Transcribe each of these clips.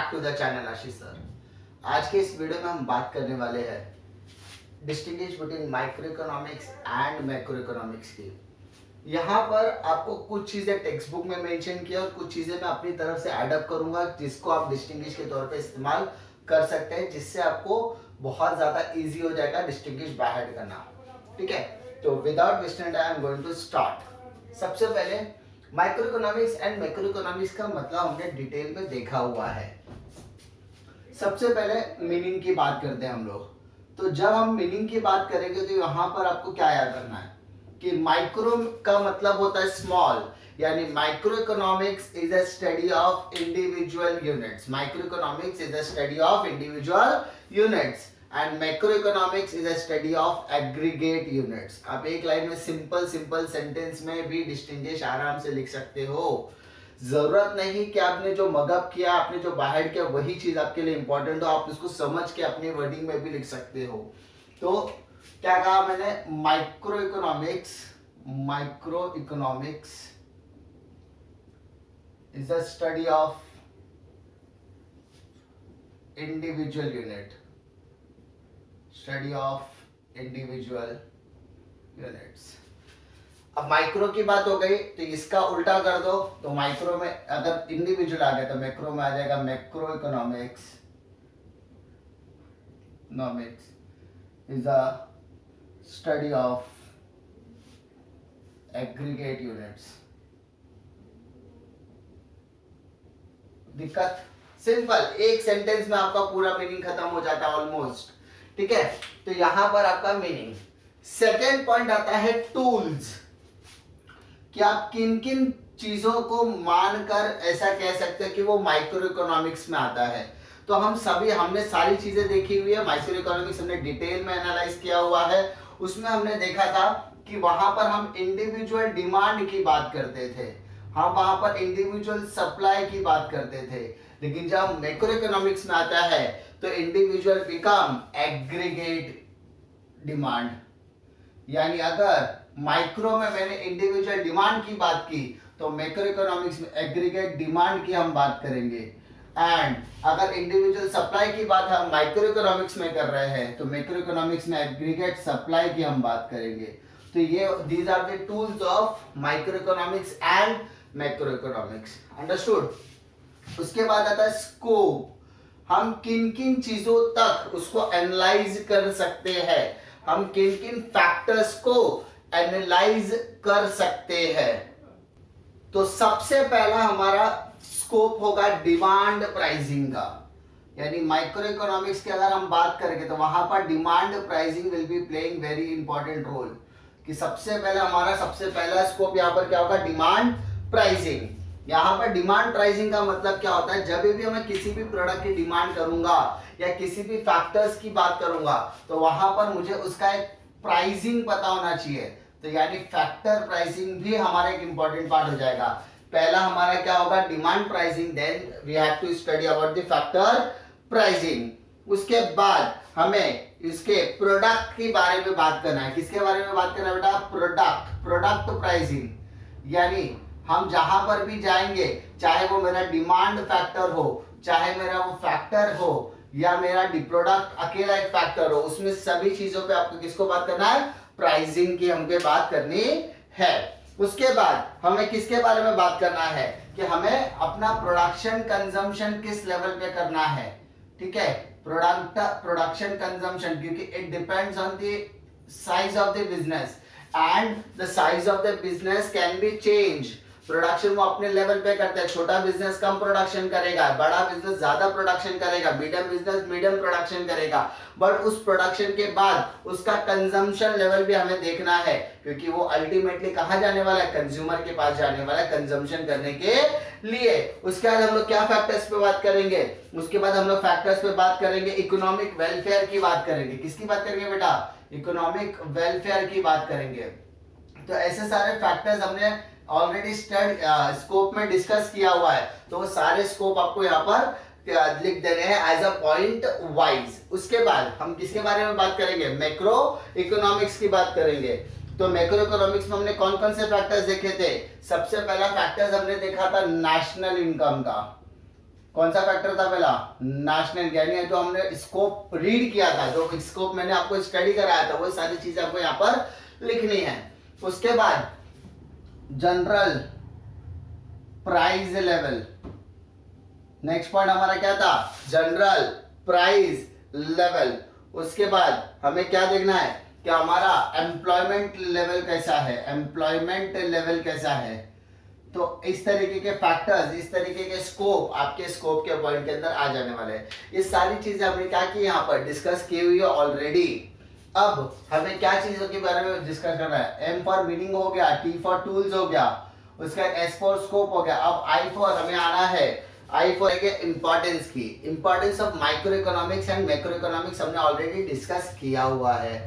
Back to the channel Ashish sir. आज के इस वीडियो में हम बात करने वाले हैं distinguish between micro economics and macro economics की। यहाँ पर आपको कुछ चीजें टेक्स्ट बुक में मेंशन किया और कुछ चीजें मैं अपनी तरफ से ऐड अप करूंगा जिसको आप डिस्टिंग्विश के तौर पे इस्तेमाल कर सकते हैं, जिससे आपको बहुत ज्यादा इजी हो जाएगा डिस्टिंग्विश बाय हार्ट करना। ठीक है, तो without wasting time I am going to start. सबसे पहले micro economics and macro economics का मतलब हमने डिटेल में देखा हुआ है। सबसे पहले मीनिंग की बात करते हैं हम लोग। तो जब हम मीनिंग की बात करेंगे तो यहाँ पर आपको क्या याद रखना है कि माइक्रो का मतलब होता है स्मॉल, यानी micro economics is a study of individual units. Micro economics is a study of individual units and macro economics is a study of aggregate units. आप एक लाइन में सिंपल सेंटेंस में भी डिस्टिंग्विश आराम से लिख सकते हो। जरूरत नहीं कि आपने जो मगअप किया, आपने जो बाहर किया वही चीज आपके लिए इंपॉर्टेंट हो, आप उसको समझ के अपनी वर्डिंग में भी लिख सकते हो। तो क्या कहा मैंने, micro economics is the study of individual unit, study of individual units. अब माइक्रो की बात हो गई तो इसका उल्टा कर दो, तो माइक्रो में अगर इंडिविजुअल आ गया तो मैक्रो में आ जाएगा macro economics is a study of aggregate units. दिक्कत सिंपल, एक सेंटेंस में आपका पूरा मीनिंग खत्म हो जाता है ऑलमोस्ट। ठीक है, तो यहां पर आपका मीनिंग। सेकेंड पॉइंट आता है टूल्स, कि आप किन किन चीजों को मानकर ऐसा कह सकते हैं कि वो माइक्रो इकोनॉमिक्स में आता है। तो हमने सारी चीजें देखी हुई है। माइक्रो इकोनॉमिक्स हमने डिटेल में एनालाइज किया हुआ है। उसमें हमने देखा था कि वहां पर हम इंडिविजुअल डिमांड की बात करते थे, हम वहां पर इंडिविजुअल सप्लाई की बात करते थे। लेकिन जब मैक्रो इकोनॉमिक्स में आता है तो इंडिविजुअल बिकम एग्रीगेट डिमांड। यानी अगर माइक्रो में मैंने इंडिविजुअल डिमांड की बात की तो मैक्रो इकोनॉमिक्स में एग्रीगेट डिमांड की हम बात करेंगे। एंड अगर इंडिविजुअल सप्लाई की बात हम माइक्रो इकोनॉमिक्स में कर रहे हैं तो मैक्रो इकोनॉमिक्स में एग्रीगेट सप्लाई की हम बात करेंगे। तो ये these are the tools of micro economics and macro economics. Understood. उसके बाद आता है स्कोप, हम किन किन चीजों तक उसको एनालाइज कर सकते हैं, हम किन किन फैक्टर्स को एनालाइज कर सकते हैं। तो सबसे पहला हमारा स्कोप होगा डिमांड प्राइसिंग का। यानी माइक्रो इकोनॉमिक्स की अगर हम बात करेंगे तो वहां पर demand pricing will be playing very important role. कि सबसे पहला स्कोप यहाँ पर क्या होगा, डिमांड प्राइसिंग। यहाँ पर डिमांड प्राइसिंग का मतलब क्या होता है, जब भी मैं किसी भी प्रोडक्ट की डिमांड करूंगा या किसी भी फैक्टर्स की बात करूंगा तो वहां पर मुझे उसका एक प्राइसिंग पता होना चाहिए। तो यानी फैक्टर प्राइसिंग भी हमारा एक इंपॉर्टेंट पार्ट हो जाएगा। पहला हमारा क्या होगा, demand pricing, then we have to study about the factor pricing. उसके बाद हमें इसके प्रोडक्ट के बारे में बात करना है। किसके बारे में बात करना है बेटा, प्रोडक्ट प्राइसिंग। यानी हम जहां पर भी जाएंगे, चाहे वो मेरा डिमांड फैक्टर हो, चाहे मेरा वो फैक्टर हो या मेरा प्रोडक्ट अकेला एक फैक्टर हो, उसमें सभी चीजों पे आपको किसको बात करना है, प्राइसिंग की हमको बात करनी है। उसके बाद हमें किसके बारे में बात करना है कि हमें अपना प्रोडक्शन कंजम्पशन किस लेवल पे करना है। ठीक है, प्रोडक्शन कंजम्पशन, क्योंकि it depends on the size of the business and the size of the business can be change. Production वो अपने लेवल पे करता है, छोटा बिजनेस कम प्रोडक्शन करेगा, बड़ा बिजनेस ज्यादा प्रोडक्शन करेगा, मीडियम बिजनेस मीडियम प्रोडक्शन करेगा। बट उस प्रोडक्शन के बाद उसका कंजम्पशन लेवल भी हमें देखना है, क्योंकि वो अल्टीमेटली कहां जाने वाला है, कंज्यूमर के पास जाने वाला है कंजम्पशन करने के लिए। उसके बाद हम लोग क्या फैक्टर्स पे बात करेंगे, उसके बाद हम लोग फैक्टर्स पे बात करेंगे, इकोनॉमिक वेलफेयर की बात करेंगे। किसकी बात करेंगे बेटा, इकोनॉमिक वेलफेयर की बात करेंगे। तो ऐसे सारे फैक्टर्स हमने ऑलरेडी स्कोप में डिस्कस किया हुआ है, तो वो सारे स्कोप आपको यहाँ पर लिख देने हैं एज अ पॉइंट वाइज। उसके बाद हम किसके बारे में बात करेंगे, मैक्रो इकोनॉमिक्स की बात करेंगे। तो मैक्रो इकोनॉमिक्स में हमने कौन कौन से फैक्टर्स देखे थे, सबसे पहला फैक्टर्स हमने देखा था नेशनल इनकम का। कौन सा फैक्टर था पहला? नेशनल, यानी जो हमने स्कोप रीड किया था, जो स्कोप मैंने आपको स्टडी कराया था, वो सारी चीजें आपको यहाँ पर लिखनी है। उसके बाद general price level, next point हमारा क्या था? General price level. उसके बाद हमें क्या देखना है कि हमारा एम्प्लॉयमेंट लेवल कैसा है, एम्प्लॉयमेंट लेवल कैसा है। तो इस तरीके के फैक्टर्स, इस तरीके के स्कोप आपके स्कोप के पॉइंट के अंदर आ जाने वाले हैं। ये सारी चीजें हमने क्या की यहाँ पर डिस्कस की हुई है ऑलरेडी। अब हमें क्या चीजों के बारे में डिस्कस करना है? एम फॉर मीनिंग हो गया, टी फॉर टूल्स हो गया, उसका एस फॉर स्कोप हो गया। अब आई फॉर हमें आना है, आई फॉर इंपॉर्टेंस की, importance of micro economics and macro economics हमने ऑलरेडी डिस्कस किया हुआ है।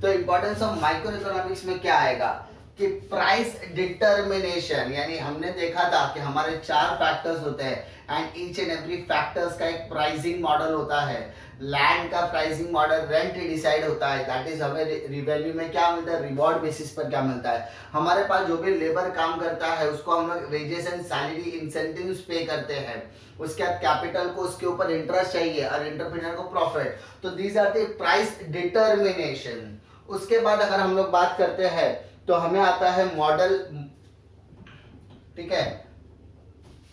तो इंपॉर्टेंस ऑफ माइक्रो इकोनॉमिक्स में क्या आएगा कि प्राइस डिटर्मिनेशन, यानी हमने देखा था कि हमारे 4 फैक्टर्स होते हैं and each and every factors का एक प्राइसिंग मॉडल होता है। लैंड का प्राइसिंग मॉडल रेंट डिसाइड होता है, दैट इज हमें रिवेन्यू में क्या मिलता है, रिवॉर्ड बेसिस पर क्या मिलता है। हमारे पास जो भी लेबर काम करता है उसको हम लोग वेजेस एंड सैलरी इंसेंटिव्स पे करते हैं। उसके बाद कैपिटल को उसके ऊपर इंटरेस्ट चाहिए और एंटरप्रेन्योर को प्रॉफिट। तो these are the price determination. उसके बाद अगर हम लोग बात करते हैं तो हमें आता है मॉडल, ठीक है,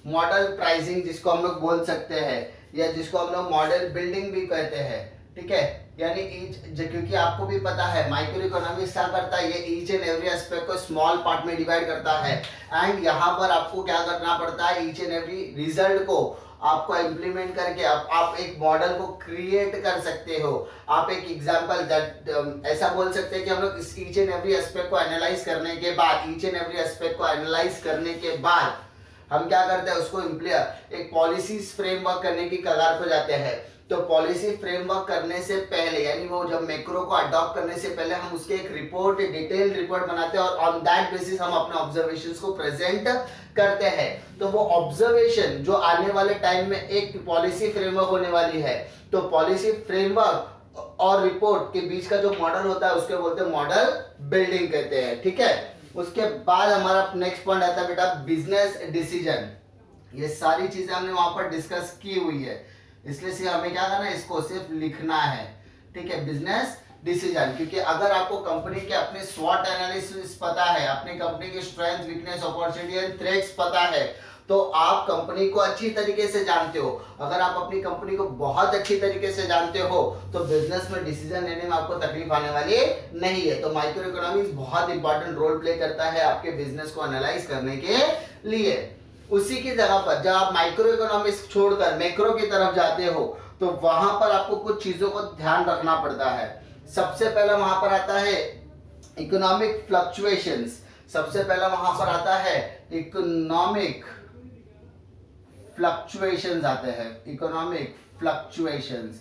मॉडल प्राइसिंग जिसको हम लोग बोल सकते हैं, या जिसको हम लोग मॉडल बिल्डिंग भी कहते हैं, ठीक है। यानी क्योंकि आपको भी पता है माइक्रो इकोनॉमिक्स क्या करता है, ये ईच एंड एवरी एस्पेक्ट को स्मॉल पार्ट में डिवाइड करता है एंड यहाँ पर आपको क्या करना पड़ता है, ईच एंड एवरी रिजल्ट को आपको इम्प्लीमेंट करके आप एक मॉडल को क्रिएट कर सकते हो। आप एक एग्जांपल दैट ऐसा बोल सकते हैं कि हम लोग इस ईच एंड एवरी एस्पेक्ट को एनालाइज करने के बाद, ईच एंड एवरी एस्पेक्ट को एनालाइज करने के बाद हम क्या करते हैं, उसको एक पॉलिसीज फ्रेमवर्क करने की कगार पर जाते हैं। तो पॉलिसी फ्रेमवर्क करने से पहले, यानी वो जब मैक्रो को अडॉप्ट करने से पहले हम उसके एक रिपोर्ट, डिटेल रिपोर्ट बनाते हैं और ऑन दैट बेसिस हम अपने ऑब्जर्वेशंस को प्रेजेंट करते हैं। तो वो ऑब्जर्वेशन जो आने वाले टाइम में एक पॉलिसी फ्रेमवर्क होने वाली है, तो पॉलिसी फ्रेमवर्क और रिपोर्ट के बीच का जो मॉडल होता है उसके बोलते हैं मॉडल बिल्डिंग कहते हैं, ठीक है। उसके बाद हमारा नेक्स्ट पॉइंट आता है बेटा बिजनेस डिसीजन। ये सारी चीजें हमने वहां पर डिस्कस की हुई है, इसलिए सिर्फ हमें क्या करना है, इसको सिर्फ लिखना है, ठीक है। बिजनेस डिसीजन, क्योंकि अगर आपको कंपनी के अपने स्वॉट एनालिसिस पता है, अपनी कंपनी की strength, weakness, opportunity and threats पता है, तो आप कंपनी को अच्छी तरीके से जानते हो। अगर आप अपनी कंपनी को बहुत अच्छी तरीके से जानते हो तो बिजनेस में डिसीजन लेने में आपको तकलीफ आने वाली नहीं है। तो माइक्रो इकोनॉमिक्स बहुत इंपॉर्टेंट रोल प्ले करता है आपके बिजनेस को एनालाइज करने के लिए। उसी की जगह पर जब आप माइक्रो इकोनॉमिक्स छोड़कर मैक्रो की तरफ जाते हो तो वहां पर आपको कुछ चीजों को ध्यान रखना पड़ता है। सबसे पहला वहां पर आता है इकोनॉमिक फ्लक्चुएशंस। सबसे पहला वहां पर आता है इकोनॉमिक फ्लक्चुएशंस आते हैं, economic fluctuations.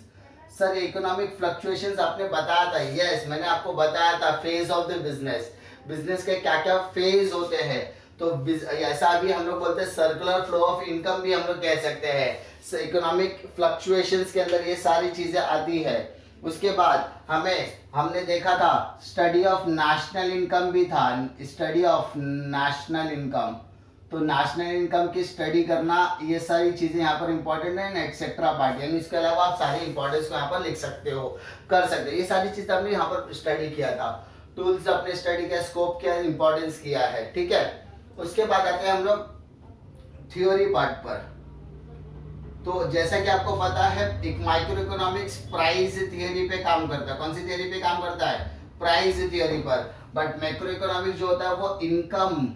Sir economic fluctuations आपने बताया था, यस मैंने आपको बताया था phase of the business, business के क्या क्या फेज होते हैं। तो ऐसा भी हम लोग बोलते हैं सर्कुलर फ्लो ऑफ इनकम भी हम लोग कह सकते हैं। इकोनॉमिक फ्लक्चुएशंस के अंदर ये सारी चीजें आती है। उसके बाद हमने देखा था स्टडी ऑफ नेशनल इनकम भी था, स्टडी ऑफ नेशनल इनकम। तो नेशनल इनकम की स्टडी करना, ये सारी चीजें यहाँ पर इंपॉर्टेंट है, एक्सेट्रा पार्ट, यानी इसके अलावा आप सारी इंपॉर्टेंस को यहाँ पर लिख सकते हो, कर सकते हो। ये सारी चीजें हमने यहाँ पर स्टडी किया था। टूल्स अपने स्टडी का स्कोप किया, इंपॉर्टेंस किया है, ठीक है। उसके बाद आते हैं हम लोग थ्योरी पार्ट पर। तो जैसा कि आपको पता है एक माइक्रो इकोनॉमिक्स प्राइस थ्योरी पे काम करता है। कौन सी थ्योरी पे काम करता है? प्राइस थ्योरी पर। बट मैक्रो इकोनॉमिक्स जो होता है वो इनकम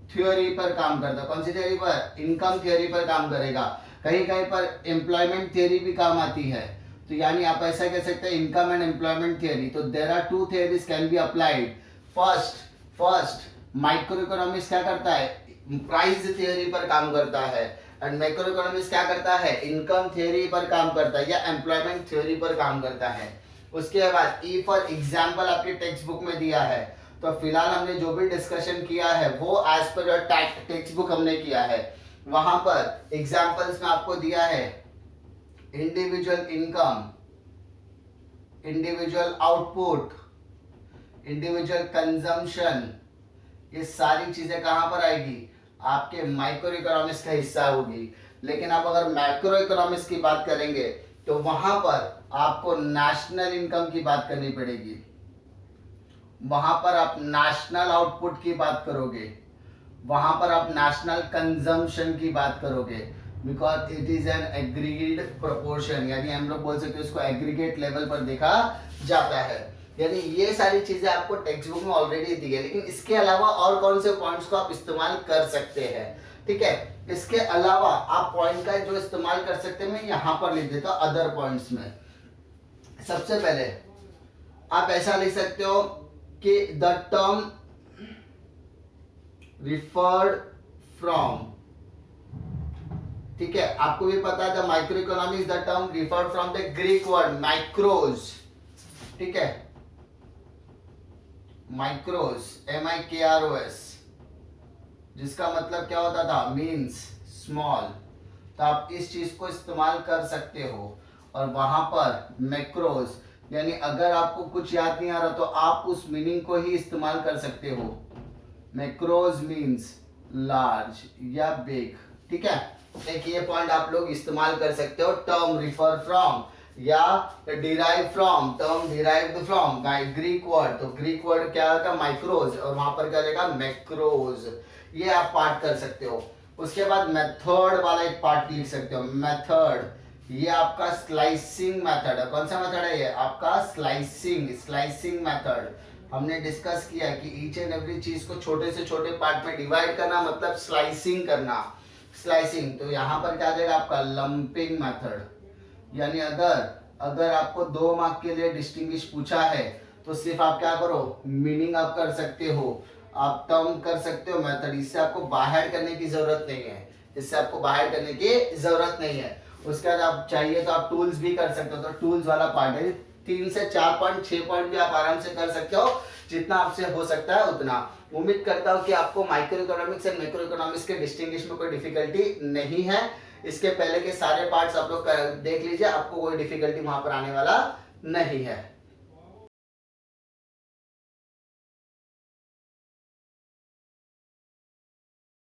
थ्योरी पर काम करता है। कौन सी थ्योरी पर? इनकम थ्योरी पर काम करेगा। कहीं कहीं पर एम्प्लॉयमेंट थ्योरी भी काम आती है। तो यानी आप ऐसा कह सकते हैं इनकम एंड एम्प्लॉयमेंट थ्योरी। तो there are two theories can be applied. First micro economics क्या करता है? प्राइस थ्योरी पर काम करता है। एंड मैक्रो इकोनॉमिक्स क्या करता है? इनकम थ्योरी पर काम करता है या एम्प्लॉयमेंट थ्योरी पर काम करता है। उसके बाद ई फॉर एग्जाम्पल आपकी टेक्स्ट बुक में दिया है। तो फिलहाल हमने जो भी डिस्कशन किया है वो as per your text book हमने किया है। वहां पर एग्जाम्पल्स में आपको दिया है individual income, individual output, individual consumption. ये सारी चीजें कहां पर आएगी? आपके माइक्रो इकोनॉमिक्स का हिस्सा होगी। लेकिन आप अगर मैक्रो इकोनॉमिक्स की बात करेंगे तो वहां पर आपको नेशनल इनकम की बात करनी पड़ेगी, वहां पर आप नेशनल आउटपुट की बात करोगे, वहां पर आप नेशनल कंजम्पशन की बात करोगे, because it is an aggregate proportion, यानी हम लोग बोल सकते हैं इसको एग्रीगेट लेवल पर देखा जाता है। यानी ये सारी चीजें आपको टेक्स्ट बुक में ऑलरेडी दी है, लेकिन इसके अलावा और कौन से पॉइंट्स को आप इस्तेमाल कर सकते हैं, ठीक है। इसके अलावा आप पॉइंट का जो इस्तेमाल कर सकते हैं मैं यहाँ पर लिख देता हूँ अदर पॉइंट्स में। सबसे पहले आप ऐसा लिख सकते हो कि द टर्म रिफर्ड फ्रॉम, ठीक है, आपको भी पता है the micro economics the term referred from the Greek word माइक्रोज, ठीक है, माइक्रोज MIKROS, जिसका मतलब क्या होता था, मीन्स स्मॉल। तो आप इस चीज को इस्तेमाल कर सकते हो। और वहां पर मैक्रोज, यानी अगर आपको कुछ याद नहीं आ रहा तो आप उस मीनिंग को ही इस्तेमाल कर सकते हो। मैक्रोज मीन्स लार्ज या बिग, ठीक है। एक ये पॉइंट आप लोग इस्तेमाल कर सकते हो, टर्म रिफर फ्रॉम या derive from, term derived from Greek word, तो ग्रीक वर्ड क्या होगा, माइक्रोज, और वहां पर क्या रहेगा, मैक्रोज। ये आप पार्ट कर सकते हो। उसके बाद मेथड वाला एक पार्ट लिख सकते हो, मेथड, ये आपका स्लाइसिंग मेथड है। कौन सा मेथड है ये, आपका स्लाइसिंग मेथड। हमने डिस्कस किया कि ईच एंड एवरी चीज को छोटे से छोटे पार्ट में डिवाइड करना मतलब स्लाइसिंग करना, स्लाइसिंग। तो यहाँ पर क्या आ जाएगा आपका लंपिंग मेथड, यानी अगर आपको 2 मार्क के लिए डिस्टिंग्विश पूछा है तो सिर्फ आप क्या करो, मीनिंग आप कर सकते हो, आप टर्म कर सकते हो, मेथड, इससे आपको बाहर करने की जरूरत नहीं है, इससे आपको बाहर करने की जरूरत नहीं है। उसके बाद आप चाहिए तो आप टूल्स भी कर सकते हो, तो टूल्स वाला पार्ट है 3 से 4 पॉइंट, 6 पॉइंट भी आप आराम से कर सकते हो, जितना आपसे हो सकता है उतना। उम्मीद करता हूँ कि आपको micro economics and macro economics के डिस्टिंग्विश में कोई डिफिकल्टी नहीं है। इसके पहले के सारे पार्ट्स आप लोग देख लीजिए, आपको कोई डिफिकल्टी वहां पर आने वाला नहीं है।